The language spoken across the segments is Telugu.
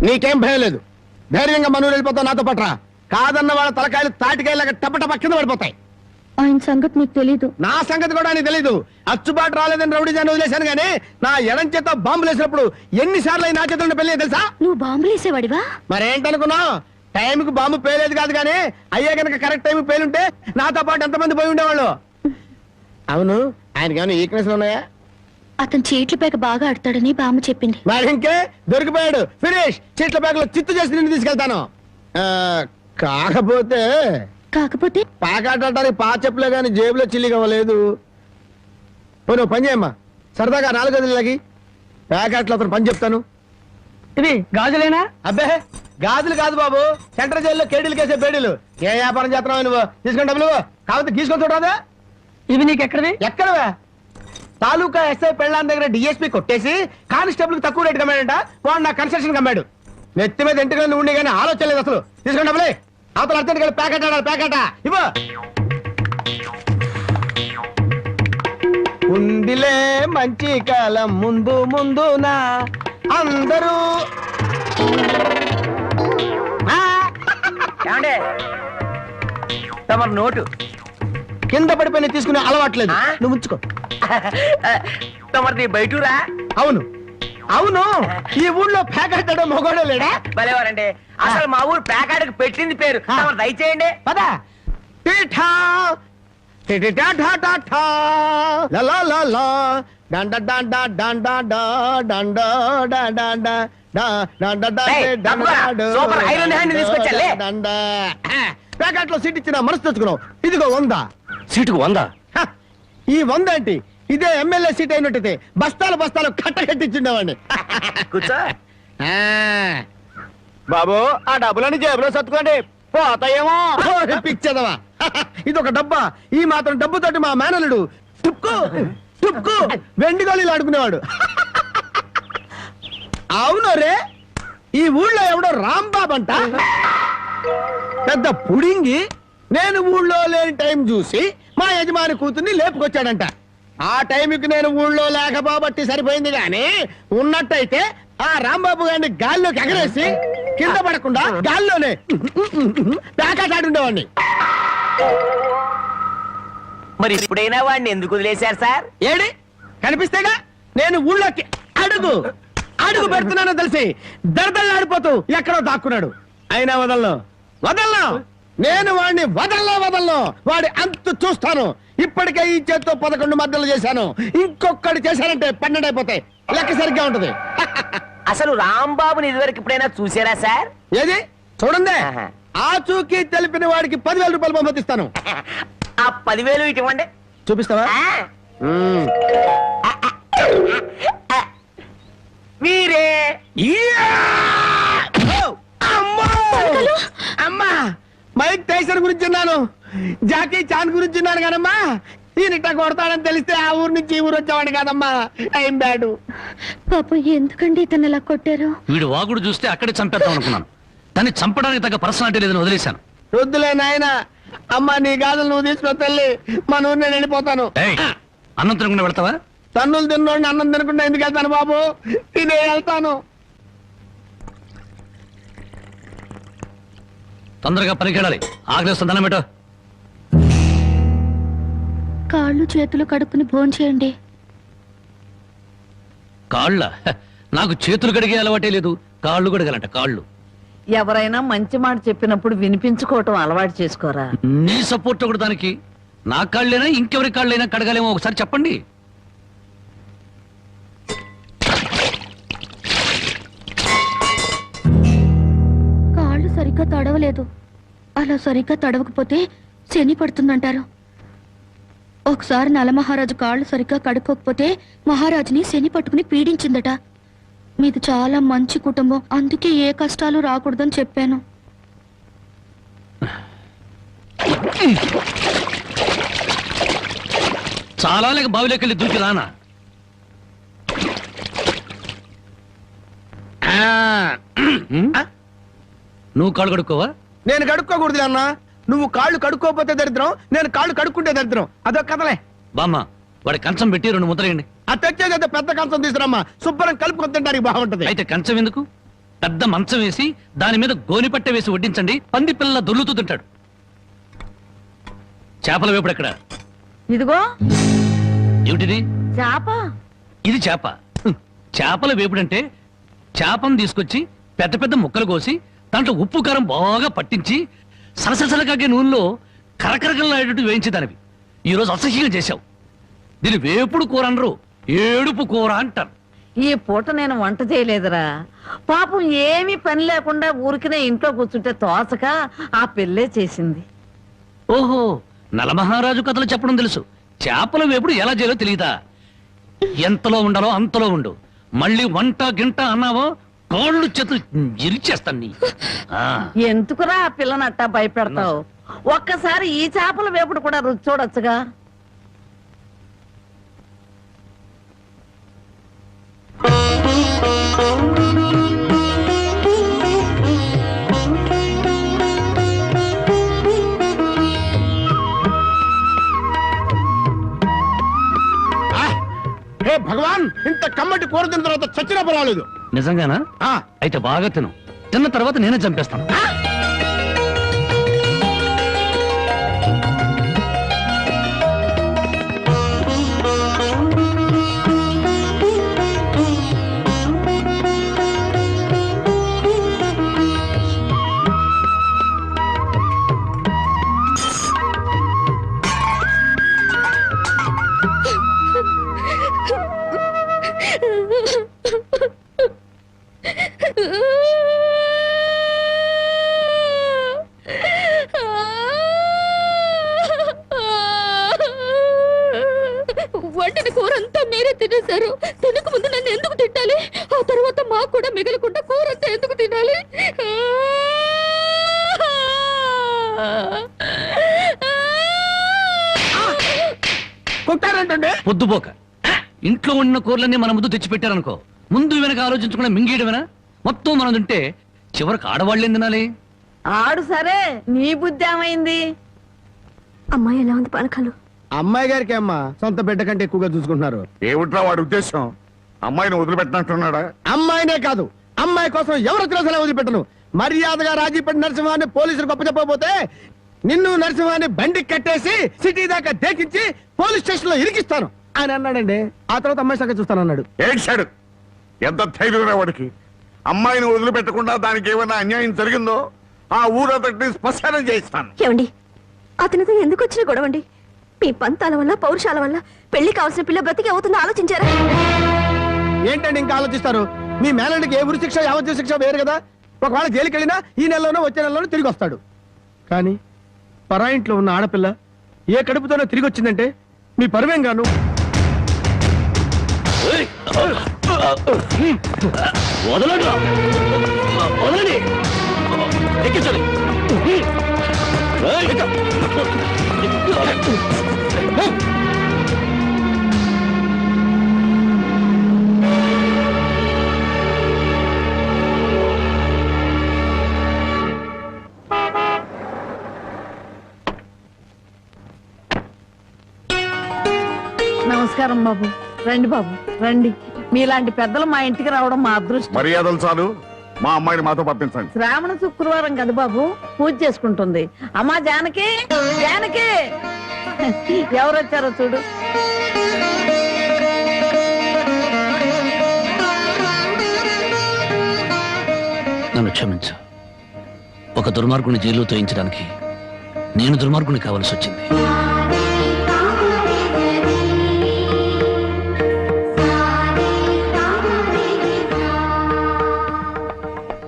నీకేం భయం లేదు, ధైర్యంగా మనూరు వెళ్ళిపోతావు నాతో పట్రా. కాదన్న వాళ్ళ తలకాయలు తాటికాయలాగా టపటప కింద పడిపోతాయి. ఆయన సంగతి మీకు తెలీదు. నా సంగతి కూడా నీకు తెలీదు. అచ్చుబాటు రాలేదని రౌడీ జాన్ వదిలేశాను గానీ నా ఎడం చేత బాంబులు వేసినప్పుడు ఎన్నిసార్లు నా చేతుల్లో పెళ్ళి తెలుసా? నువ్వు బాంబులు వేసేవాడివా? మరేంటనుకున్నావు? టైంకి బాంబు పేలేదు కాదు కానీ అయ్యే కనుక కరెక్ట్ టైం పేలుంటే నాతో పాటు ఎంతమంది పోయి ఉండేవాళ్ళు. అవును, ఆయనకి ఏమైనా ఈక్నెస్ ఉన్నాయా? అతను చీట్ల పేక బాగా ఆడతాడని బామ్మ చెప్పింది. మరి ఇంకే దొరికిపోయాడు, ఫినిష్. చీట్ల బ్యాగ్ లో చిత్తు చేసి నిన్ను తీసుకెళ్తాను. కాకపోతే పాకాటానికి పా చెప్పులే గాని జేబులో చిల్లి కావలేదు. నువ్వు పని చేయమ్మా, సరదాగా 4 గదులకి ప్యాకెట్లు అతను పని చెప్తాను. ఇది గాజులేనా? అబ్బే గాజులు కాదు బాబు, సెంట్రల్ జైల్లో కేడీలు కేసే బేడీలు. ఏ వ్యాపారం చేస్తున్నావు నువ్వు? తీసుకుని డబ్బులు కాకపోతే గీసుకొని చూడరాదా? ఇవి నీకు ఎక్కడవి? ఎక్కడవే? తాలూకా ఎస్ఐ పెళ్ళాన్ దగ్గర డిఎస్పీ కొట్టేసి కానిస్టేబుల్ కు తక్కువ రేటు కమ్మాడంట. వాడు నా కన్స్ట్రక్షన్ కమ్మాడు. నెత్తి మీద ఇంటికి ఉండి కానీ ఆలోచన లేదు అసలు. తీసుకుని డబ్బులే. అవతల అర్జెంట్ గా ప్యాకెట్ ఆడాలి, ప్యాకెట్ ఇవ్వ. ఉందిలే మంచి కాలం ముందు ముందునా అందరూ. తమరు నోటు కింద పడిపోయిన తీసుకునే అలవాట్లేదు, నువ్వు ఉంచుకో. తమరిది బయటూరా? అవును అవును, ఈ ఊళ్ళో ప్యాకెట్ మొగోడే లేడా? భలేవారండి. అసలు మా ఊరు ప్యాకాడకి పెట్టింది పేరు. తమరు దయచేయండి. పద. టీఠా టిటిటా ఠా ఠా ఠా లా లా లా లా డండ డండ డండ డా డండ డండ డా డండ డండ డండ సూపర్ ఐరన్ హ్యాండ్ తీసుకొచ్చాలే. డండ ప్యాకెట్ లో సీట్ ఇచ్చిన మనసు తెచ్చుకున్నావు. ఇదిగో 100. సీటుకు 100? ఈ 100 ఏంటి? ఇదే ఎమ్మెల్యే సీట్ అయినట్టయితే బస్తాలు బస్తాలు కట్టకట్టించుండేవాడిని. కూర్చో. బాబు ఆ డబ్బులని జేబులో సత్తుకోండి, పోతాయేమో. పిచ్చదవా, ఇది ఒక డబ్బా. ఈ మాత్రం డబ్బుతోటి మా మేనలుడు టుక్కు టుక్కు వెండి గోళీలు ఆడుకునేవాడు. అవును రే, ఈ ఊళ్ళో ఎవడో రాంబాబు అంట పెద్ద పుడింగి. నేను ఊళ్ళో లేని టైం చూసి మా యజమాని కూతుర్ని లేపుకొచ్చాడంట. ఆ టైంకి నేను ఊళ్ళో లేకపోబట్టి సరిపోయింది గాని ఉన్నట్టయితే ఆ రాంబాబు గారిని గాల్లోకి ఎగరేసి కింద పడకుండా గాల్లోనే ప్యాకెట్ ఆడుండేవాడిని. మరి ఇప్పుడైనా వాడిని ఎందుకు వదిలేశారు సార్? ఏడి కనిపిస్తేగా నేను ఊళ్ళోకి అడుగు అడుగు పెడుతున్నానో తెలిసి దడదళ్ళాడిపోతూ ఎక్కడో దాక్కున్నాడు. అయినా వదలను వదలను, నేను వాడిని వదలను. వాడి అంతు చూస్తాను. ఇప్పటికే ఈ చేత్తో 11 మద్దలు చేశాను. ఇంకొకటి చేశానంటే 12 అయిపోతాయి. లెక్క సరిగ్గా ఉంటది. అసలు రాంబాబుని ఇదివరకు ఎప్పుడైనా చూసారా సార్? ఏది చూడండి, ఆ చూకి తెలిపిన వాడికి 10,000 రూపాయలు పంపిస్తాను. ఆ 10,000 ఇటు ఇవ్వండి. చూపిస్తావా? మీరే. అమ్మా, మైక్ టైసన్ గురించి విన్నాను, జాకీ చాన్ గురించి విన్నాను కానమ్మా, ఈయనట కొడతాడని తెలిస్తే ఆ ఊరు నుంచి ఈ ఊరు వచ్చేవాడు కాదమ్మా. Time bad. పాపం ఎందుకండి ఇతను ఇలా కొట్టారు? వీడు వాగుడు చూస్తే అక్కడే చంపేద్దాం అనుకున్నాను, కానీ చంపడానికి తగ్గ పర్సనాలిటీ లేదని వదిలేశాను. వద్దులే నాయన, అమ్మా నీ గాజులు నువ్వు తీసుకున్న తల్లి, మన ఊరు నేను వెళ్ళిపోతాను. అన్నం తినకుండా వెళ్తావా? తన్నులు తిన్నోడిని అన్నం తినకుండా ఎందుకు వెళ్తాను బాబు? తినే వెళ్తాను. తొందరగా పనికి వెళ్ళాలి, ఆకలిస్తుంది. దండం పెట్టు. కాళ్ళు చేతులు కడుక్కుని భోంచేయండి. కాళ్ళ? నాకు చేతులు కడిగే అలవాటే లేదు, కాళ్ళు కడగాలంట. కాళ్ళు ఎవరైనా మంచి మాట చెప్పినప్పుడు వినిపించుకోవటం అలవాటు చేసుకోరా? నీ సపోర్ట్ ఒకటి దానికి. నా కాళ్ళైనా ఇంకెవరి కాళ్ళైనా కడగాలేమో ఒకసారి చెప్పండి. కాళ్ళు సరిగ్గా తడవలేదు. అలా సరిగ్గా తడవకపోతే శని పడుతుందంటారు. ఒకసారి నలమహారాజు కాళ్ళు సరిగ్గా కడుక్కోకపోతే మహారాజుని శని పట్టుకుని పీడించిందట. మీది చాలా మంచి కుటుంబం, అందుకే ఏ కష్టాలు రాకూడదని చెప్పాను. చాలా లేక బావిలోకి దూకి రానా? నువ్వు కాళ్ళు కడుక్కోవా? నేను కడుక్కోకూడదు అన్నా. నువ్వు కాళ్ళు కడుక్కోపోతే దరిద్రం, నేను కాళ్ళు కడుక్కుంటే దరిద్రం. అదొక కథలే. బామ్మ, వాడి కంచం పెట్టి 2 ముద్రయండి. ఆ తెచ్చేదైతే పెద్ద కంచం తీసుకురమ్మా, శుభ్రం కలుపుకొని తింటానికి బాగుంటది. అయితే కంచం ఎందుకు? పెద్ద మంచం వేసి దాని మీద గోనిపట్ట వేసి వడ్డించండి, పంది పిల్ల దొర్లుతూ తింటాడు. చేపల వేపుడు ఎక్కడ? ఇదిగో ఏమిటిది? చేప. ఇది చేప. చేపల వేపుడంటే చేపను తీసుకొచ్చి పెద్ద పెద్ద ముక్కలు కోసి దాంట్లో ఉప్పు కారం బాగా పట్టించి సలసలకాగే నూనెలో కరకరకలాడేటట్టు వేయించేదానివి. ఈరోజు అసహ్యంగా చేశావు. దీని వేపుడు కూర అనరు, ఏడుపు కూర అంటారు. ఈ పూట నేను వంట చేయలేదురా. పాపం ఏమీ పని లేకుండా ఊరికినే ఇంట్లో కూర్చుంటే తోసక ఆ పెళ్ళే చేసింది. ఓహో, నలమహారాజు కథలు చెప్పడం తెలుసు, చేపల వేపుడు ఎలా చేయాలో తెలియదా? ఎంతలో ఉండాలో అంతలో ఉండు. మళ్ళీ వంట గింట అన్నావో కాళ్ళు చేతులు ఇరిచేస్తాను నీ. ఆ. ఎందుకురా ఆ పిల్లని అట్టా భయపెడతావు? ఒక్కసారి ఈ చేపల వేపుడు కూడా రుచి చూడొచ్చుగా. హే భగవాన్, ఇంత కమ్మటి కూర తిన్న తర్వాత చచ్చినా పర్వాలేదు. నిజంగానా? ఆ, అయితే బాగా తిను. తిన్న తర్వాత నేనే చంపేస్తాను. వండిన కూర అంతా మీరే తినేశారు. తినక ముందు నన్ను ఎందుకు తిట్టాలి? ఆ తర్వాత మాకు కూడా మిగలకుండా కూర అంతా ఎందుకు తినాలి? కొట్టారంటే పొద్దుపోక ఇంట్లో ఉన్న కూరలన్నీ మన ముందు తెచ్చిపెట్టారనుకో, ముందు వెనక ఆలోచించకుండా మింగేయడమేనా? మొత్తం మనం తింటే చివరికి ఆడవాళ్ళేం తినాలి? ఆడు సరే, నీ బుద్ధి ఏమైంది? అమ్మాయి ఎలా ఉంది పానకాలు? అమ్మాయి గారికి అమ్మా సొంత బిడ్డ కంటే ఎక్కువగా చూసుకుంటున్నారు. ఏమిట్రా వాడి ఉద్దేశం? అమ్మాయిని వదిలిపెట్టినట్టున్నాడా? అమ్మాయినే కాదు, అమ్మాయి కోసం ఎవరు తెలిసినా వదిలిపెట్టను. మర్యాదగా రాజీపడి నరసింహాన్ని పోలీసులు గొప్ప చెప్పకపోతే నిన్ను నరసింహాన్ని బండి కట్టేసి సిటీ దాకా దేకించి పోలీస్ స్టేషన్ లో ఇరికిస్తాను అని అన్నాడండి. ఆ తర్వాత అమ్మాయి సంగతి చూస్తానన్నాడు. ఏడ్చాడు. ఎంత ధైర్యం వాడికి! అమ్మాయిని వదిలిపెట్టకుండా దానికి ఏమైనా అన్యాయం జరిగిందో ఆ ఊరంతటిని శ్మశానం చేయిస్తాను. ఏమండి, అతనితో ఎందుకు వచ్చిన గొడవండి? మీ పంతాల వల్ల పౌరుషాల వల్ల పెళ్లి కావాల్సిన పిల్ల బ్రతికి అవుతుందో ఆలోచించారా? ఏంటండి ఇంకా ఆలోచిస్తారు? మీ మేనడికి ఏ ఉరి శిక్ష యావజ్జీవ శిక్ష వేరు కదా. ఒకవేళ జైలుకి వెళ్ళినా ఈ నెలలోనో వచ్చే నెలలోనో తిరిగి వస్తాడు. కానీ పరాయింట్లో ఉన్న ఆడపిల్ల ఏ కడుపుతోనో తిరిగి వచ్చిందంటే మీ పరువేం గాను. వదలండి, వదలండి, ఎక్కించండి. నమస్కారం బాబు. రండి బాబు, రండి. మీలాంటి పెద్దలు మా ఇంటికి రావడం మా అదృష్టం. మర్యాదలు చాలు, మా అమ్మాయిని మాతో పంపించండి. శ్రావణ శుక్రవారం కదా బాబు, పూజ చేసుకుంటుంది. అమ్మా జానకి, జానకి, ఎవరొచ్చారో చూడు. నన్ను క్షమించు. ఒక దుర్మార్గుని జైల్లో తోయించడానికి నేను దుర్మార్గుని కావాల్సి వచ్చింది.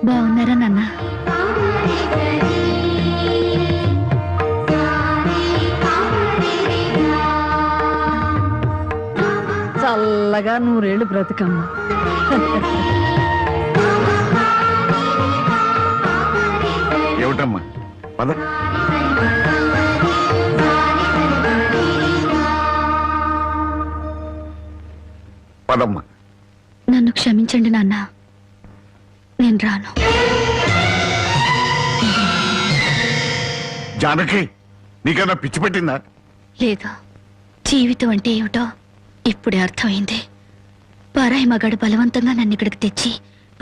బాగున్నారా నాన్న? చల్లగా నూరేళ్లు బ్రతికమ్మా. ఏమిటమ్మా? పద. పదమ్మా. నన్ను క్షమించండి నాన్న, నేను రాను. జానకి, నీకన్నా పిచ్చి పెట్టిందా? లేదు, జీవితం అంటే ఏమిటో ఇప్పుడే అర్థమైంది. పరాయి మగాడు బలవంతంగా నన్ను ఇక్కడికి తెచ్చి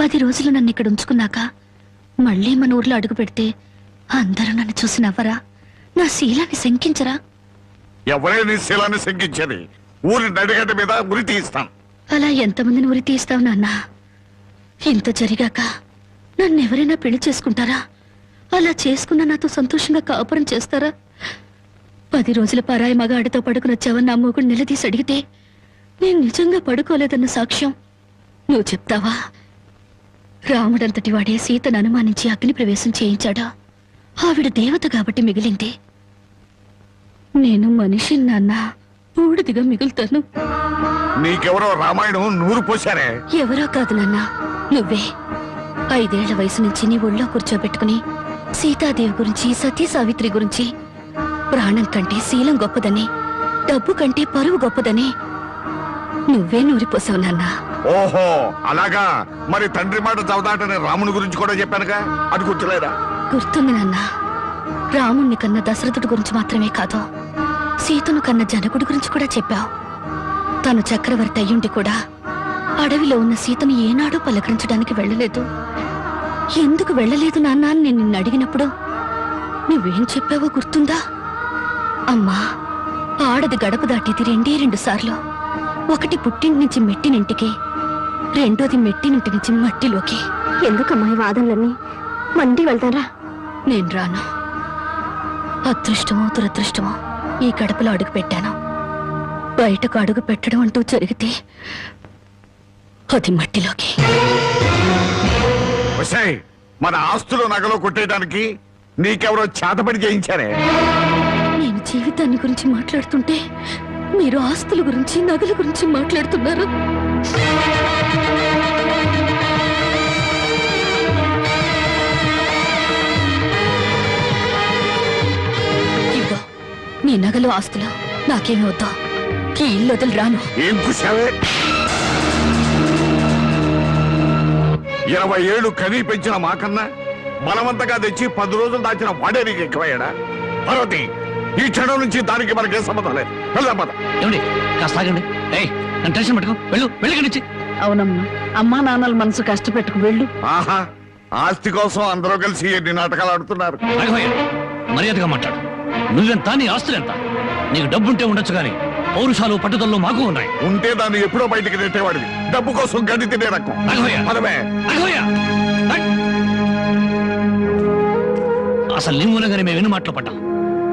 10 రోజులు నన్ను ఇక్కడ ఉంచుకున్నాక మళ్ళీ మన ఊర్లో అడుగు పెడితే అందరూ నన్ను చూసి నవ్వరా? నా శీలాన్ని శంకించరా? ఎవరే నీ శీలాన్ని శంకించేది? ఊరి నడిగడ్డ మీద ఉరి తీస్తాం. అలా ఎంతమందిని ఉరి తీస్తావు నాన్న? ఇంత జరిగాక నన్నెవరైనా పెళ్లి చేసుకుంటారా? అలా చేసుకున్న నాతో సంతోషంగా కాపురం చేస్తారా? 10 రోజుల పరాయి మగాడితో పడుకుని వచ్చావని నా మొగుడు నిలదీసి అడిగితే నేను నిజంగా పడుకోలేదన్న సాక్ష్యం నువ్వు చెప్తావా? రాముడంతటి వాడే సీతను అనుమానించి అగ్ని ప్రవేశం చేయించాడా? ఆవిడ దేవత కాబట్టి మిగిలింది. నేను మనిషి నాన్న, బూడిదిగా మిగులుతాను. నీకెవరో రామాయణం నూరు పోశారే. ఎవరో కాదు నాన్న, నువ్వే. 5 ఏళ్ల వయసు నుంచి నీ ఒళ్ళో కూర్చోబెట్టుకుని సీతాదేవి గురించి, సతీ సావిత్రి గురించి, ప్రాణం కంటే శీలం గొప్పదని, డబ్బు కంటే పరువు గొప్పదని నువ్వే నూరిపోసావు నాన్న. ఓహో అలాగా. మరి తండ్రి మాట చవదాటని రాముని గురించి కూడా చెప్పానుగా, అది గుర్తులేదా? గుర్తుంది నాన్న. రాముణ్ణి కన్న దశరథుడి గురించి మాత్రమే కాదు, సీతను కన్న జనకుడి గురించి కూడా చెప్పావు. తను చక్రవర్తి అయ్యుండి కూడా అడవిలో ఉన్న సీతను ఏనాడూ పలకరించడానికి వెళ్ళలేదు. ఎందుకు వెళ్ళలేదు నాన్న అని నేను నిన్ను అడిగినప్పుడు నువ్వేం చెప్పావో గుర్తుందా? అమ్మా, ఆడది గడప దాటేది 2 సార్లు. ఒకటి పుట్టింటి నుంచి మెట్టినింటికి, రెండోది మెట్టినింటి నుంచి మట్టిలోకి. ఎందుకమ్మా ఈ వాదనలన్నీ? మండి వెళ్తారా? నేను రాను. అదృష్టమో దురదృష్టమో ఈ గడపలో అడుగు పెట్టాను. బయటకు అడుగు పెట్టడం అంటూ జరిగితే అది మట్టిలోకి. ఒసేయ్, మన ఆస్తులు నగలో కొట్టేయడానికి నీకెవరో చేతపడి చేయించారే? నేను జీవితాన్ని గురించి మాట్లాడుతుంటే మీరు ఆస్తుల గురించి, నగల గురించి మాట్లాడుతున్నారు. ఇదిగో నీ నగలు, ఆస్తులు నాకేమి వద్దా. ఈ ఇల్లు వదిలి రాను. ఏం కూసావే? 20 ఏళ్ళు కనీ పెంచిన మాకన్నా బలవంతంగా తెచ్చి 10 రోజులు దాచిన వాడే నీకు ఎక్కువయ్యాడా? పార్వతి, ఈ క్షణం నుంచి దానికి మనకేం సంబంధం లేదు. వెళ్దాం పద. ఏమండి కాస్త ఆగండి. ఏయ్, నన్ను టెన్షన్ పెట్టుకో. వెళ్ళి. అవునమ్మా, అమ్మా నాన్నల మనసు కష్టపెట్టుకు వెళ్ళు. ఆహా, ఆస్తి కోసం అందరూ కలిసి ఎన్ని నాటకాలు ఆడుతున్నారు. రాఘవయ్య, మర్యాదగా మాట్లాడు. నువ్వెంత, నీ ఆస్తులెంత? నీకు డబ్బుంటే ఉండొచ్చు కానీ పౌరుషాలు, పట్టుదలలో మాకు ఉన్నాయి. ఉంటే దాన్ని ఎప్పుడో బయటికి నెట్టేవాడివి. డబ్బు కోసం గడ్డి తినే రకం. రాఘవయ్య, పదవే. రాఘవయ్య, అసలు నీ మూలంగానే మేము ఎన్ని మాటలు పడ్డాం.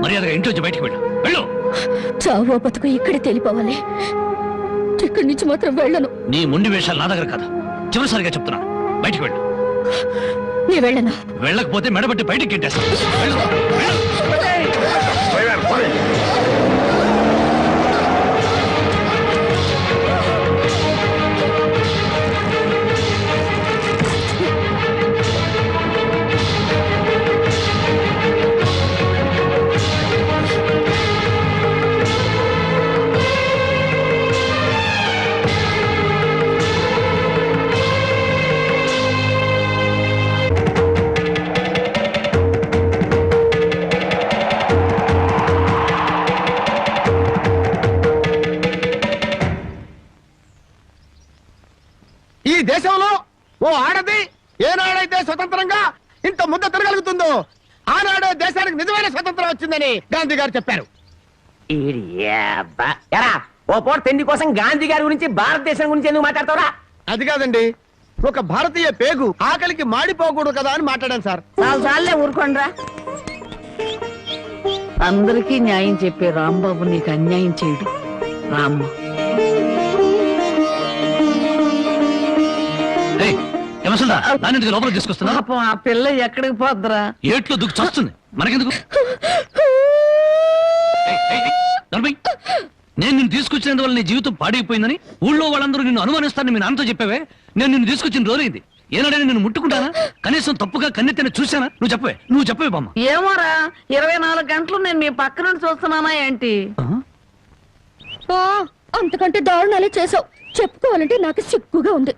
మర్యాదగా ఇంట్లోంచి బయటికి వెళ్ళు. చావో బతుకు ఇక్కడే తెలిపోవాలి. ఇక్కడి నుంచి మాత్రం వెళ్ళను. నీ ముండి వేషాలు నా దగ్గర కదా. చివరిసారిగా చెప్తున్నా, బయటికి వెళ్ళు. నీ వెళ్ళను. వెళ్ళకపోతే మెడబట్టి బయటికి గెట్టేస్తాను. డ్రైవర్, పోనీ. ఈ దేశంలో ఓ ఆడది ఏనాడైతే స్వతంత్రంగా ఇంత ముద్ద తిరగలుగుతుందో ఆనాడే దేశానికి నిజమైన స్వతంత్రం వచ్చిందని గాంధీ గారు చెప్పారు. ఎరా ఓ పూట తిండి కోసం గాంధీ గారి గురించి, భారతదేశం గురించి ఎందుకు మాట్లాడతావురా? అది కాదండి, ఒక భారతీయ పేగు ఆకలికి మాడిపోకూడదు కదా అని మాట్లాడాను సార్. చాలే ఊరుకోండ్రా. అందరికీ న్యాయం చెప్పే రాంబాబు నీకు అన్యాయం చేయడు. రామ్మ, దాన్ని లోపలికి తీసుకొస్తున్నా. పాపం ఆ పిల్ల ఎక్కడికి పోద్దురా? ఏట్లో దుక్కు చస్తుంది, మనకెందుకు? నేను నిన్ను తీసుకొచ్చినందువల్ల నీ జీవితం పాడైపోయిందని ఊళ్ళో వాళ్ళందరూ నిన్ను అనుమానిస్తారని మీ నాన్నతో చెప్పావే. నేను నిన్ను తీసుకొచ్చిన రోజైంది. ఏనాడైనా నేను ముట్టుకుంటానా? కనీసం తప్పుగా కన్నెత్తని చూసానా? నువ్వు చెప్పవే బామ్మ. ఏమోరా, 24 గంటలు నేను మీ పక్క నుండి చూస్తున్నానా ఏంటి? అంతకంటే దారుణాలే చేసావు. చెప్పుకోవాలంటే నాకు సిగ్గుగా ఉంది.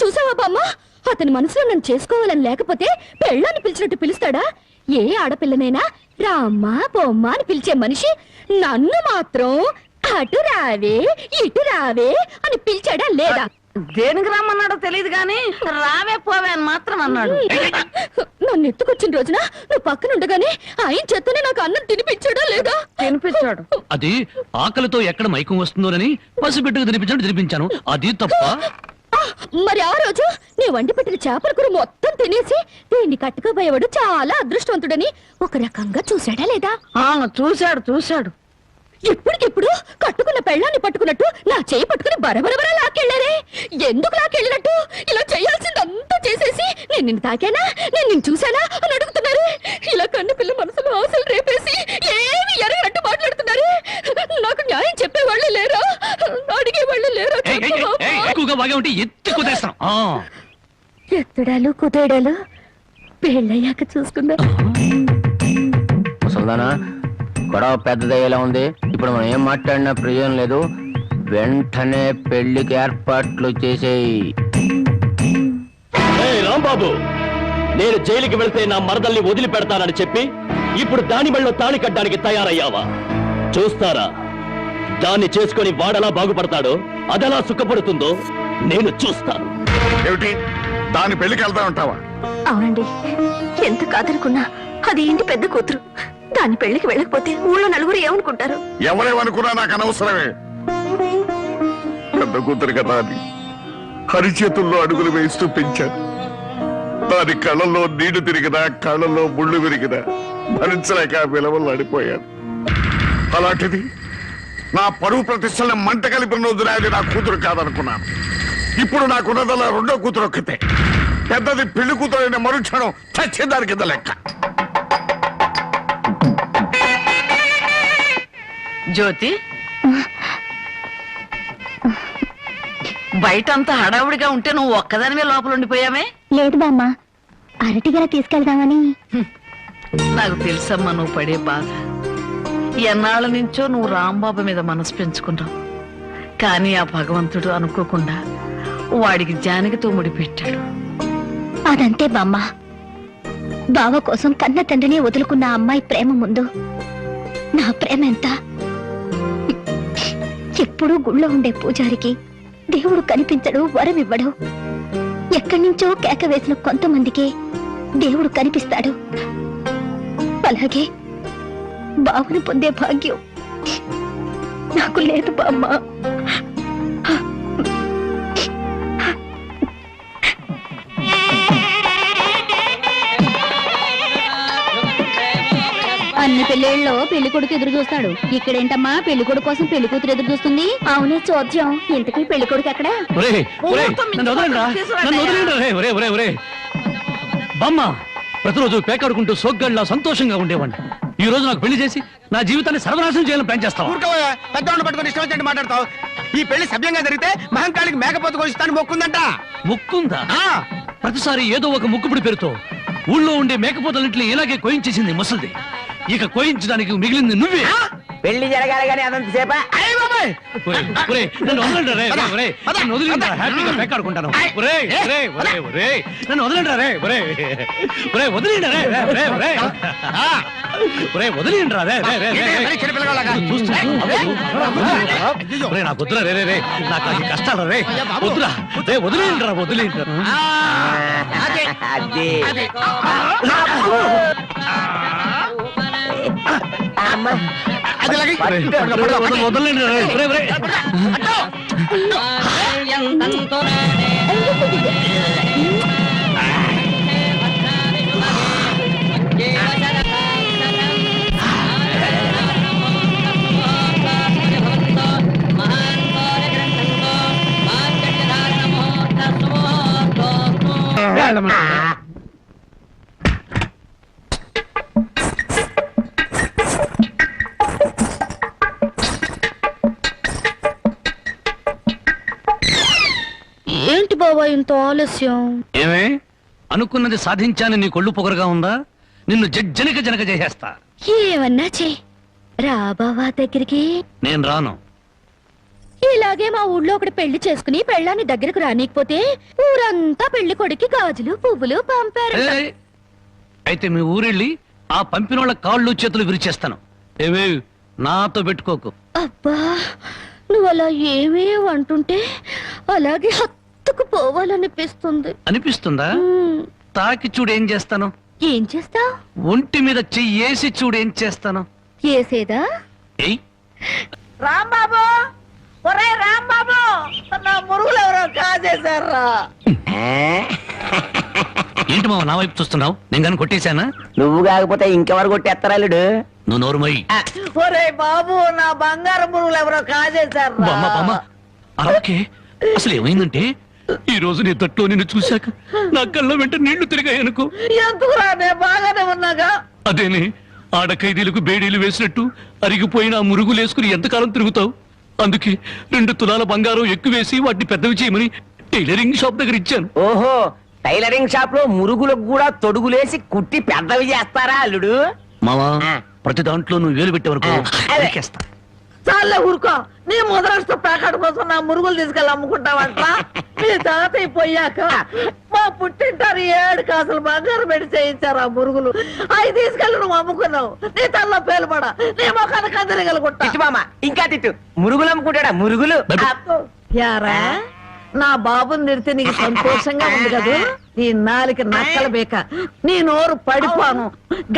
చూసావా బామ్మ, అతని మనసులో నన్ను చేసుకోవాలని లేకపోతే పెళ్ళాన్ని పిలిచినట్టు పిలుస్తాడా? ఏ ఆడపిల్లనైనా రామ్మా బొమ్మ అని పిలిచే మనిషి నన్ను మాత్రం అటు రావే ఇటు రావే అని పిలిచాడా లేదా? దేనికి రమ్మన్నాడో తెలియదు గాని రావే పోవే అని మాత్రం అన్నాడు. నన్ను ఎత్తుకొచ్చిన రోజున నువ్వు పక్కన ఉండగానే ఆయన చేతనే నాకు అన్నం తినిపించాడా లేదా? తినిపించాడు. అది ఆకలితో ఎక్కడ మైకం వస్తుందోనని పసిబిడ్డకు తినిపించాను. అది తప్ప. మరి ఆ రోజు నీ వండి పెట్టిన చేపల కూర మొత్తం తినేసి దీన్ని కట్టుకోబోయేవాడు చాలా అదృష్టవంతుడని ఒక రకంగా చూశాడా లేదా? చూశాడు. ఇప్పటికిప్పుడు కట్టుకున్న పెళ్ళాన్ని పట్టుకున్నట్టు నా చేయి పట్టుకుని బరబరబర లాక్కెళ్ళారే. ఎందుకు లాక్కెళ్ళినట్టు? ఇలా చేయాల్సిందంతా చేసేసి నేను నిన్ను తాకానా, నేను నిన్ను చూశానా అని అడుగుతున్నారు. ఇలా కన్ను పిల్ల మనసులో ఆశలు రేపేసి ఏమి ఎరగనట్టు మాట్లాడుతున్నారు. నాకు న్యాయం చెప్పేవాళ్ళు లేరా? అడిగేవాళ్ళు లేరా? ఎక్కువగా బాగా ఉంటే ఎత్తి కుదేస్తాం. ఎత్తడాలు కుదేడాలు పెళ్ళయ్యాక చూసుకుందా. ముసల్దానా గొడవ పెద్దదయ్యేలా ఉంది. ఇప్పుడు మనం ఏం మాట్లాడినా ప్రయోజనం లేదు. వెంటనే పెళ్లికి ఏర్పాట్లు చేసేయి. రాంబాబు, నేను జైలుకి వెళ్తే నా మరదల్ని వదిలిపెడతానని చెప్పి ఇప్పుడు దాని మెళ్ళలో తాళి కట్టడానికి తయారయ్యావా? చూస్తారా దాన్ని చేసుకొని వాడెలా బాగుపడతాడో, అదెలా సుఖపడుతుందో నేను చూస్తాను. ఏమిటి దాని పెళ్లికి వెళ్తా ఉంటావా? అవునండి, ఎంత కాదనుకున్నా అది ఇంటి పెద్ద కూతురు. దాని పెళ్లికి వెళ్ళకపోతే ఊళ్ళో నలుగురు ఏమనుకుంటారు? ఎవరేమనుకున్నా నాకు అనవసరమే. పెద్ద కూతురు కదా అని హరిచేతుల్లో అడుగులు వేస్తూ పెంచాను. దాని కళ్ళల్లో నీళ్లు తిరిగినా, కళ్ళల్లో ముళ్ళు విరిగినా భరించలేక విలవలు అడిపోయాను. అలాంటిది నా పరువు ప్రతిష్టలను మంట కలిపిన రోజున అది నా కూతురు కాదనుకున్నాను. ఇప్పుడు నాకున్నదల్లా రెండో కూతురు ఒక్కతే. పెద్దది పెళ్లి కూతురు అయిన మరుక్షణం చచ్చేదాని కింద లెక్క. జ్యోతి, బయటంతా హడావుడిగా ఉంటే నువ్వు ఒక్కదానివే లోపల ఉండిపోయావే? లేదు బామ్మ, అరటిగల తీసుకెళ్దామని. నాకు తెలుసమ్మా నువ్వు పడే బాధ. ఎన్నాళ్ళ నుంచో నువ్వు రాంబాబు మీద మనసు పెంచుకున్నావు. కానీ ఆ భగవంతుడు అనుకోకుండా వాడికి జానకితో ముడిపెట్టాడు. అదంతే బామ్మ. బావ కోసం కన్న తండ్రిని వదులుకున్న అమ్మాయి ప్రేమ ముందు నా ప్రేమ ఎంత? ఎప్పుడూ గుళ్ళో ఉండే పూజారికి దేవుడు కనిపించడు, వరం ఇవ్వడు. ఎక్కడి నుంచో కేక వేసిన కొంతమందికి దేవుడు కనిపిస్తాడు. అలాగే బావును పొందే భాగ్యం నాకు లేదు బామ్మ. అన్ని పెళ్ళిళ్ళలో పెళ్లి కొడుకు ఎదురు చూస్తాడు. ఇక్కడేంటమ్మా పెళ్లి కొడుకు కోసం పెళ్లి కూతురు ఎదురు చూస్తుంది? అవునే చోద్యం. ఇంతకీ పెళ్లి కొడుకు ఎక్కడ? బామ్మ, ప్రతిరోజు పేకాడుకుంటూ సోగ్గాళ్ళ సంతోషంగా ఉండేవాడిని. ఈ రోజు నాకు పెళ్లి చేసి నా జీవితాన్ని సర్వనాశనం చేయాలని ప్లాన్ చేస్తావు. పెద్దవాళ్ళు పట్టుకొని ఇష్టం వచ్చినట్టు మాట్లాడతావు. ఈ పెళ్లి సభ్యంగా జరిగితే మహంకాళికి మేకపోతు కోసిస్తాను మొక్కుందంట. ముక్కుందా? ప్రతిసారి ఏదో ఒక ముక్కుపుడి పేరుతో ఊళ్ళో ఉండే మేకపోతలింట్లో ఇలాగే కోయించేసింది ముసలిది. ఇక కోయించడానికి మిగిలింది నువ్వే. పెళ్లి జరగాలి కానీ అదంతసేపా? నన్ను వదలండి రే, నన్ను వదిలిండ్రా, హ్యాపీగా పేకాడుకుంటాను. నన్ను వదలండి రే, వదిలిండ్రా రే, నాకు వద్దురా రే, నాకు అది కష్టాలు రే, వద్దురా రే, వదిలిండ్రా. వదలండి రే. ఏంటి బాబా ఇంత ఆలస్యం? ఏమే అనుకున్నది సాధించాని నీ కొళ్ళు పొగరుగా ఉందా? నిన్ను జనక చేసేస్తా. ఏమన్నా చెయ్యి రా బావా దగ్గరికి. నేను రాను. ఇలాగే మా ఊళ్ళో ఒకటి పెళ్లి చేసుకుని పెళ్ళాన్ని దగ్గరకు రానికపోతే ఊరంతా పెళ్లి కొడుకి గాజులు పువ్వులు పంపారు. అయితే మీ ఊరెళ్ళి ఆ పంపినోళ్ళ కాళ్ళు చేతులు విరిచేస్తాను. ఏమే నాతో పెట్టుకోకు. అబ్బా, నువ్వు అలా ఏమీ అంటుంటే అలాగే ఎత్తుకుపోవాలనిపిస్తుంది. అనిపిస్తుందా? మ్మ్. తాకి చూడు ఏం చేస్తాను. ఏం చేస్తావ్? ఒంటి మీద చెయ్యేసి చూడు ఏం చేస్తాను. ఏసేదా? ఏయ్, రాంబాబు, ఒరే రాంబాబు, నా మురుగులు ఎవరో కాజేశారా? ఏంటి మావ నా వైపు చూస్తున్నావు? నేను కానీ కొట్టేశానా? నువ్వు కాకపోతే ఇంకెవరు కొట్టేస్తారాలుడు? నువ్వు నోరుమోయి. ఒరే బాబు, నా బంగారు మురుగులు ఎవరో కాజేశారా? బామ్మ బామ్మ అలాగే. అసలు ఏమైందంటే ఈ రోజు నీ తట్లో నిన్ను చూశాక నా కళ్ళ వెంట నీళ్లు తిరిగాయనుకో. ఎందుకురా, నేను బాగానే ఉన్నాగా. అదేనే, ఆడ ఖైదీలకు బేడీలు వేసినట్టు అరిగిపోయిన ఆ మురుగులు వేసుకుని ఎంతకాలం తిరుగుతావు? అందుకే 2 తులాల బంగారం ఎక్కువేసి వాటిని పెద్దవి చేయమని టైలరింగ్ షాప్ దగ్గర ఇచ్చాను. ఓహో, టైలరింగ్ షాప్ లో మురుగులకు కూడా తొడుగులేసి కుట్టి పెద్దవి చేస్తారా అల్లుడు? మావా, ప్రతి దాంట్లో నువ్వు వేలు పెట్టేవరకు నరికేస్తా. చాలే ఊరుకో. నీ ముద్రాష్ట్ర ప్యాకెట్ కోసం నా మురుగులు తీసుకెళ్ళి అమ్ముకుంటావంట. మీ తాతయ్య పోయాక మా పుట్టింటారు 7 కాసులు బంగారం పెట్టి చేయించారు ఆ మురుగులు. అవి తీసుకెళ్ళి నువ్వు అమ్ముకున్నావు. నీ తల్లో పేలుపడ, నీ మొఖానికి అందరిగలుగుంటా. తిట్టు మామ, ఇంకా తిట్టు. మురుగులు అమ్ముకుంటాడా? మురుగులు. యారా, నా బాబుని తిడితే నీకు సంతోషంగా ఉంది కదా? నీ నాలికి నక్కల బేక, నీ నోరు పడిపోను.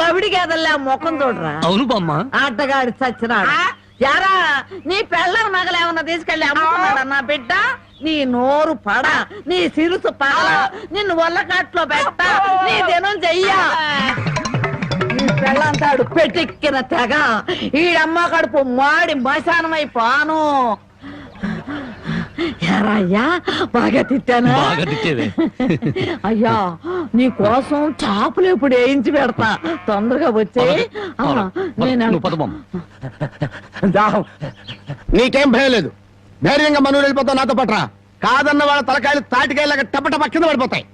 గవిడి గేదల్లా ముఖం చూడరా. అవును బామ్మ. ఆటగాడి చచ్చినాడు. యారా, నీ పెళ్ళం నగలేమన్నా తీసుకెళ్ళి అమ్ముకున్నాడా నా బిడ్డ? నీ నోరు పడ, నీ సిరుసు పగల, నిన్ను వల్లకాట్లో పెట్ట, నీ దినం చెయ్యా. నీ పెళ్ళంతాడు పెట్టెక్కిన తెగ, ఈడమ్మ కడుపు మాడి మశానమైపోను. యారా అయ్యా, బాగా తిట్టానా? బాగా తిట్టేవే. అయ్యా, నీ కోసం చేపలు ఇప్పుడు వేయించి పెడతా. తొందరగా వచ్చే. నువ్వు పద బామ్మ. నీకేం భయం లేదు. ధైర్యంగా మనూరు వెళ్ళిపోతావు నాతో పట్రా. కాదన్న వాళ్ళ తలకాయలు తాటికాయలాగా టపటప కింద పడిపోతాయి.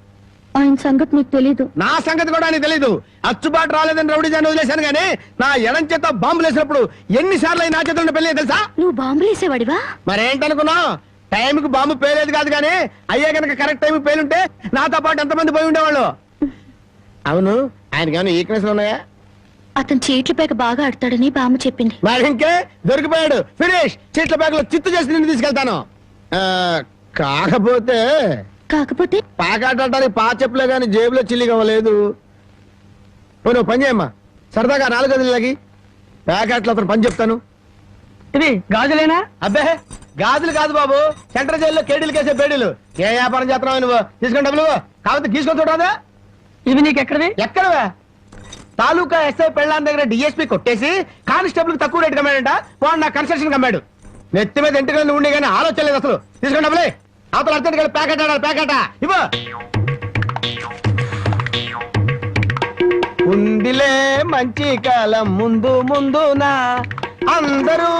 ఆయన సంగతి నీకు తెలీదు. నా సంగతి కూడా నీకు తెలీదు. అచ్చుబాటు రాలేదని రౌడీ జాన్ వదిలేశాను గానీ నా ఎడం చేత బాంబులు వేసినప్పుడు ఎన్నిసార్లు నా చేతుల్లో పెళ్ళి తెలుసా? నువ్వు బాంబులేసేవాడివా? మరేంటనుకున్నావు? టైంకి బాంబు పేలేదు కాదు కానీ అయ్యే కనుక కరెక్ట్ టైంకి పేలుంటే నాతో పాటు ఎంతమంది పోయి ఉండేవాళ్ళు. అవును, ఆయనకి ఏమైనా ఈక్నెస్ ఉన్నాయా? అతను చీట్ల పేక బాగా ఆడతాడని బామ్మ చెప్పింది. మరి ఇంకే దొరికిపోయాడు. ఫినిష్. చీట్ల బ్యాగ్ లో చిత్తు చేసి నిన్ను తీసుకెళ్తాను. కాకపోతే పాకాటానికి పా చెప్పులే గాని జేబులో చిల్లి కావలేదు. నువ్వు పని చేయమ్మా, సరదాగా 4 గదులకి ప్యాకెట్లు అతను పని చెప్తాను. ఇవి గాజులేనా? అబ్బే, గాజులు కాదు బాబు, సెంట్రల్ జైల్లో కేడీలు కేసే బేడీలు. ఏ వ్యాపారం చేస్తున్నావు నువ్వు? తీసుకుని డబ్బులు కాకపోతే గీసుకొని చూడరాదా? ఇవి నీకు ఎక్కడవి? ఎక్కడవే? తాలూకా ఎస్ఐ పెళ్ళాన్ దగ్గర డిఎస్పీ కొట్టేసి కానిస్టేబుల్ కు తక్కువ రేటు కమ్మాడంట. వాడు నా కన్స్ట్రక్షన్ కమ్మాడు. నెత్తి మీద ఇంటికి ఉండి కానీ ఆలోచన లేదు అసలు. తీసుకుని డబ్బులే. అవతల అర్జెంట్ గా ప్యాకెట్ ఆడాలి. ప్యాకెట్ ఇవ్వ. ఉందిలే మంచి కాలం ముందు ముందునా అందరూ.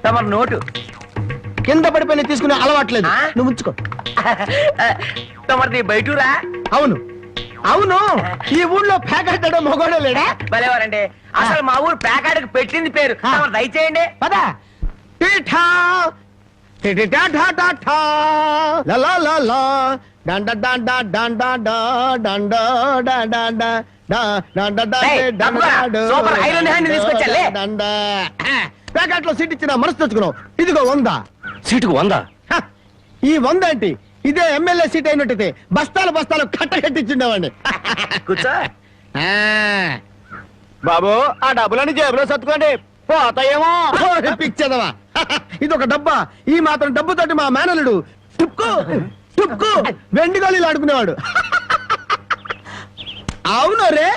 తమరు నోటు కింద పడిపోయిన తీసుకునే అలవాట్లేదు. నువ్వు ఉంచుకో. తమరిది బయటూరా? అవును అవును, ఈ ఊళ్ళో ప్యాకెట్ మొగోడే లేడా? భలేవారండి. అసలు మా ఊరు ప్యాకాడికి పెట్టింది పేరు. దయచేయండి. పద. టీఠా టిటిటా ఠా ఠా ఠా లా లా లా లా డండ డండ డండ డా డండ డండ డా డండ డండ డండ సూపర్ ఐరన్ హ్యాండ్ తీసుకొచ్చాలే. డండ ప్యాకెట్ లో సీట్ ఇచ్చిన మనసు తెచ్చుకున్నావు. ఇదిగో 100. సీటుకు 100? ఈ 100 ఏంటి? ఇదే ఎమ్మెల్యే సీట్ అయినట్టయితే బస్తాలు బస్తాలు కట్టకట్టించుండేవాడిని. కూర్చో. బాబు, ఆ డబ్బులని జేబులో సర్దుకోండి, పోతాయేమో. పిచ్చదవా, ఇది ఒక డబ్బా. ఈ మాత్రం డబ్బుతోటి మా మేనలుడు టుక్కు టుక్కు వెండి గోళీలు ఆడుకునేవాడు. అవును రే,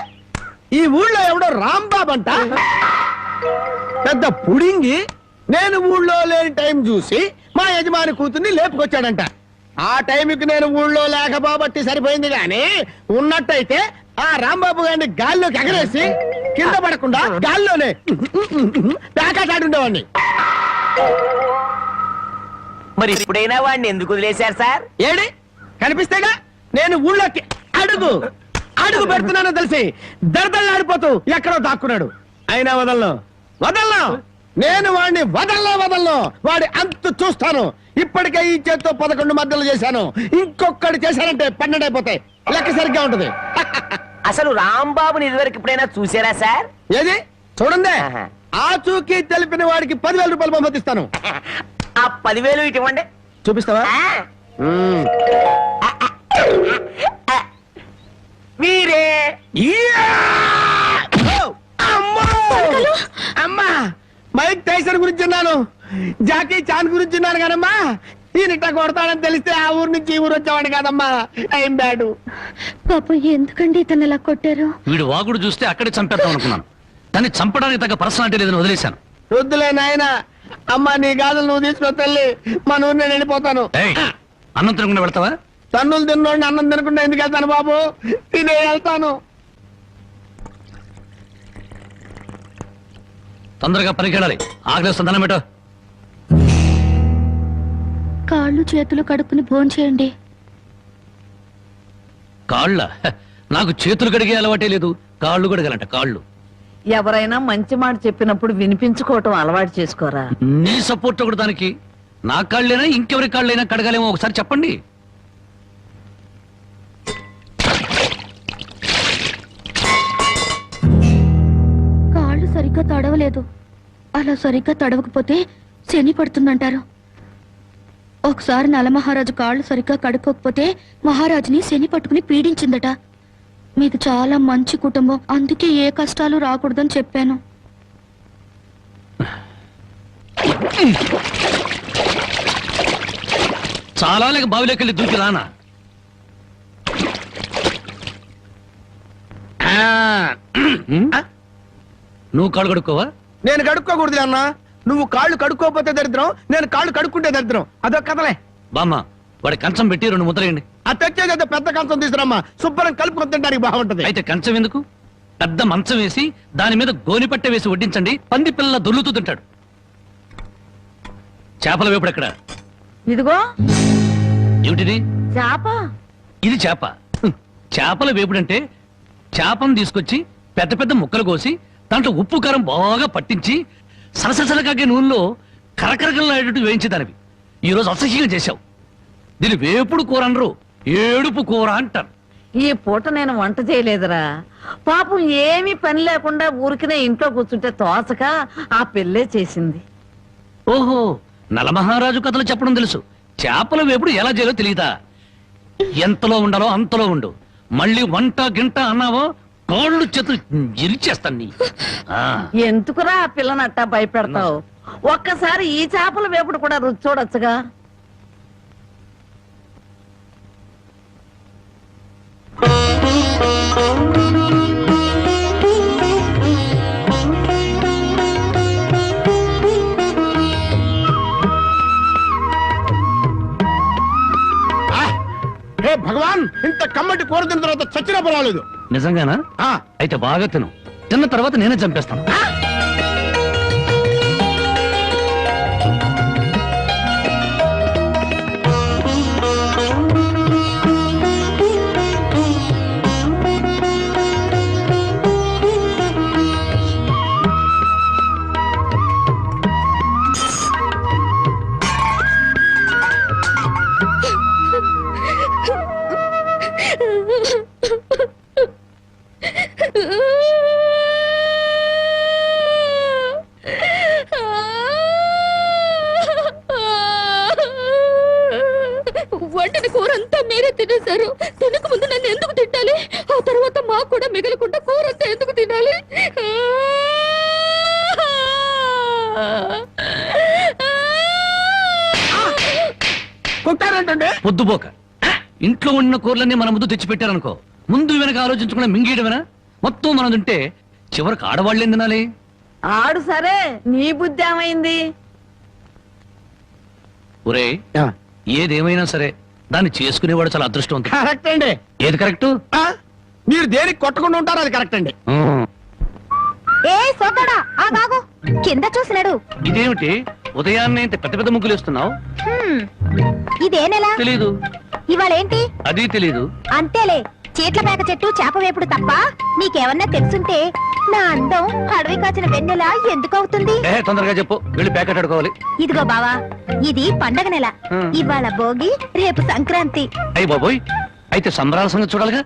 ఈ ఊళ్ళో ఎవడో రాంబాబు అంట పెద్ద పుడింగి నేను ఊళ్ళో లేని టైం చూసి మా యజమాని కూతుర్ని లేపుకొచ్చాడంట. ఆ టైంకి నేను ఊళ్ళో లేకపోబట్టి సరిపోయింది గాని ఉన్నట్టయితే ఆ రాంబాబు గారిని గాల్లోకి ఎగరేసి కింద పడకుండా గాల్లోనే ప్యాకాటాడుండేవాడిని. మరి ఇప్పుడైనా వాడిని ఎందుకు వదిలేశారు సార్? ఏడి కనిపిస్తేగా నేను ఊళ్ళోకి అడుగు అడుగు పెడుతున్నానో తెలిసి దర్దల్లాడిపోతూ ఎక్కడో దాక్కున్నాడు. అయినా వదలను వదలను, నేను వాడిని వదలను. వాడి అంతు చూస్తాను. ఇప్పటికే ఈ చేత్తో 11 మద్దలు చేశాను. ఇంకొకటి చేశానంటే 12 అయిపోతాయి. లెక్క సరిగ్గా ఉంటది. అసలు రాంబాబుని ఇదివరకు ఎప్పుడైనా చూసారా సార్? ఏది చూడండి ఆచూకీ తెలిపిన వాడికి 10,000 రూపాయలు పంపిస్తాను. ఆ 10,000 ఇటు ఇవ్వండి. చూపిస్తావా? మీరే అమ్మా మైక్ టైసన్ గురించి విన్నాను, జాకీ చాన్ గురించి విన్నాను కానమ్మా, ఈయన కొడతాడని తెలిస్తే ఆ ఊరు నుంచి ఈ ఊరు వచ్చేవాడు కాదమ్మా. ఏం బ్యాడు పాపం ఎందుకండి ఇతను ఇలా కొట్టారు? వీడు వాగుడు చూస్తే అక్కడే చంపేద్దాం అనుకున్నాను, కానీ చంపడానికి తగ్గ పర్సనాలిటీ లేదని వదిలేశాను. వద్దులే నాయన, అమ్మా నీ గాజులు నువ్వు తీసుకుని తల్లి, మా ఊరు నేను వెళ్ళిపోతాను. ఏయ్, అన్నం తినకుండా వెళ్తావా? తన్నులు తిన్నోడిని అన్నం తినకుండా ఎందుకు వెళ్తాను బాబు, తినే వెళ్తాను. తొందరగా పనికి వెళ్ళాలి, ఆకలిస్తుంది, అన్నం పెట్టు. కాళ్ళు చేతులు కడుక్కుని భోంచేయండి. కాళ్ళ నాకు చేతులు కడిగే అలవాటే లేదు, కాళ్ళు కడగాలంట కాళ్ళు. ఎవరైనా మంచి మాట చెప్పినప్పుడు వినిపించుకోవటం అలవాటు చేసుకోరా. నీ సపోర్ట్ ఒకటి దానికి. నా కాళ్ళైనా ఇంకెవరి కాళ్ళైనా కడగాలేమో ఒకసారి చెప్పండి. కాళ్ళు సరిగ్గా తడవలేదు. అలా సరిగ్గా తడవకపోతే శని పడుతుందంటారు. ఒకసారి నలమహారాజు కాళ్ళు సరిగ్గా కడుక్కోకపోతే మహారాజుని శని పట్టుకుని పీడించిందట. మీది చాలా మంచి కుటుంబం, అందుకే ఏ కష్టాలు రాకూడదని చెప్పాను. చాలా లేక బావిలోకి దూకి రానా? నువ్వు కాళ్ళు కడుక్కోవా? నేను కడుక్కోకూడదు అన్న, నువ్వు కాళ్ళు కడుక్కోకపోతే దరిద్రం, నేను కాళ్ళు కడుక్కుంటే దరిద్రం. అదొక కథలే. బామ్మ, వాడి కంచం పెట్టి 2 ముద్రయండి. ఆ తెచ్చేది పెద్ద కంచం తీసుకురమ్మా, శుభ్రం కలుపుకొని తింటానికి బాగుంటది. అయితే కంచం ఎందుకు, పెద్ద మంచం వేసి దాని మీద గోనిపట్ట వేసి వడ్డించండి, పంది పిల్ల దొర్లుతూ తింటాడు. చేపల వేపుడు ఎక్కడ? ఇదిగో ఏమిటిది? చేప. ఇది చేప. చేపల వేపుడంటే చేపను తీసుకొచ్చి పెద్ద పెద్ద ముక్కలు కోసి దాంట్లో ఉప్పు కారం బాగా పట్టించి సలసలకాగే నూనెలో కరకరకలాడేటట్టు వేయించేదానివి. ఈ రోజు అసహ్యంగా చేశావు. దీని వేపుడు కూర అనరు, ఏడుపు కూర అంటారు. ఈ పూట నేను వంట చేయలేదురా. పాపం ఏమీ పని లేకుండా ఊరికినే ఇంట్లో కూర్చుంటే తోసక ఆ పెళ్ళే చేసింది. ఓహో, నలమహారాజు కథలు చెప్పడం తెలుసు, చేపల వేపుడు ఎలా చేయాలో తెలియదా? ఎంతలో ఉండాలో అంతలో ఉండు. మళ్ళీ వంట గింట అన్నావో కాళ్ళు చేతులు ఇరిచేస్తాను నీ. ఎందుకురా ఆ పిల్లని అట్టా భయపెడతావు? ఒక్కసారి ఈ చేపల వేపుడు కూడా రుచి చూడొచ్చుగా. హే భగవాన్, ఇంత కమ్మటి కూర తిన్న తర్వాత చచ్చినా పర్వాలేదు. నిజంగానా? అయితే బాగా తిను, తిన్న తర్వాత నేనే చంపేస్తాను. వండిన కూర అంతా మీరే తినేశారు. తినక ముందు నన్ను ఎందుకు తిట్టాలి? ఆ తర్వాత మాకు కూడా మిగలకుండా కూర అంతా ఎందుకు తినాలి? కొట్టారంటే పొద్దుపోక ఇంట్లో ఉన్న కూరలన్నీ మన ముందు తెచ్చిపెట్టారనుకో, ముందు వెనక ఆలోచించకుండా మింగేయడమేనా? మొత్తం మనం తింటే చివరికి ఆడవాళ్ళేం తినాలి? ఆడు సరే, నీ బుద్ధి ఏమైంది? ఒరే, ఏదేమైనా సరే దాన్ని చేసుకునేవాడు చాలా అదృష్టవంతుడు. కరెక్ట్ అండి. ఏది కరెక్ట్? మీరు దేనికి కొట్టకుండా ఉంటారో అది కరెక్ట్ అండి. ఏ సోదడా, ఆ బాగు కింద చూసినాడు. ఇదేమిటి ఉదయాన్నే ఇంత పెద్ద పెద్ద ముగ్గులు వేస్తున్నావు? ఇదే నెల తెలీదు. ఇవాళ ఏంటి? అది తెలీదు. అంతేలే, చీట్ల పేక చెట్టు చేప వేపుడు తప్ప నీకేమన్నా తెలుసుంటే నా అందం అడవి కాచిన వెన్నెల ఎందుకు అవుతుంది? తొందరగా చెప్పు, వెళ్ళి ప్యాకెట్ అడుకోవాలి. ఇదిగో బావా, ఇది పండగ నెల. ఇవాళ భోగి, రేపు సంక్రాంతి. అయ్యి బాబోయ్, అయితే సంబరాల సంగతి చూడాలిగా.